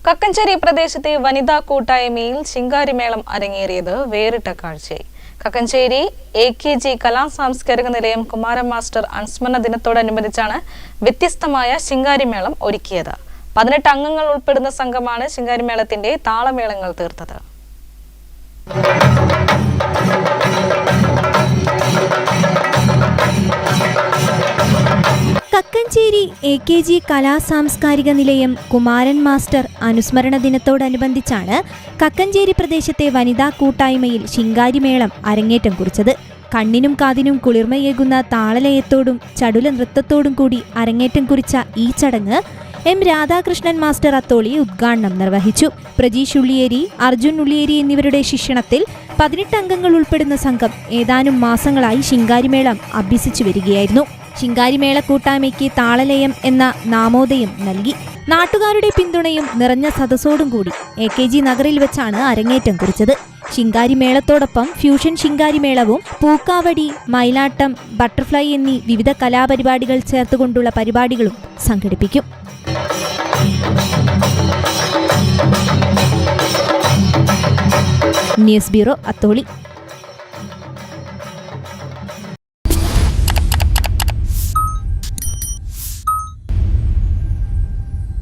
കക്കഞ്ചേരി പ്രദേശത്തെ വനിതാ കൂട്ടായ്മയിൽ ശിങ്കാരിമേളം അരങ്ങേറിയത് വേറിട്ട കാഴ്ചയായി. കക്കഞ്ചേരി AKG കലാ സാംസ്കാരിക നിലയം കുമാരൻ മാസ്റ്റർ അനുസ്മരണ ദിനത്തോടനുബന്ധിച്ചാണ് വ്യത്യസ്തമായ ശിങ്കാരിമേളം ഒരുക്കിയത്. 18 അംഗങ്ങൾ ഉൾപ്പെടുന്ന സംഘമാണ് ശിങ്കാരിമേളത്തിന്റെ താളമേളങ്ങൾ തീർത്തത്. കക്കഞ്ചേരി AKG കലാ സാംസ്കാരിക നിലയം കുമാരൻ മാസ്റ്റർ അനുസ്മരണ ദിനത്തോടനുബന്ധിച്ചാണ് കക്കഞ്ചേരി പ്രദേശത്തെ വനിതാ കൂട്ടായ്മയിൽ ശിങ്കാരിമേളം അരങ്ങേറ്റം കുറിച്ചത്. കണ്ണിനും കാതിനും കുളിർമയേകുന്ന താളലയത്തോടും ചടുല നൃത്തത്തോടും കൂടി അരങ്ങേറ്റം കുറിച്ച ഈ ചടങ്ങ് M. രാധാകൃഷ്ണൻ മാസ്റ്റർ അത്തോളി ഉദ്ഘാടനം നിർവഹിച്ചു. പ്രജീഷ് ഉള്ളിയേരി, അർജുൻ ഉള്ളിയേരി എന്നിവരുടെ ശിക്ഷണത്തിൽ 18 അംഗങ്ങൾ ഉൾപ്പെടുന്ന സംഘം ഏതാനും മാസങ്ങളായി ശിങ്കാരിമേളം അഭ്യസിച്ചു വരികയായിരുന്നു. ശിങ്കാരിമേള കൂട്ടായ്മയ്ക്ക് താളലയം എന്ന നാമോദയം നൽകി. നാട്ടുകാരുടെ പിന്തുണയും നിറഞ്ഞ സദസ്സോടും കൂടി AKG നഗറിൽ വെച്ചാണ് അരങ്ങേറ്റം കുറിച്ചത്. ശിങ്കാരിമേളത്തോടൊപ്പം ഫ്യൂഷൻ ശിങ്കാരിമേളവും പൂക്കാവടി, മയിലാട്ടം, ബട്ടർഫ്ലൈ എന്നീ വിവിധ കലാപരിപാടികൾ ചേർത്തുകൊണ്ടുള്ള പരിപാടികളും സംഘടിപ്പിക്കും. News bureau, Atholi.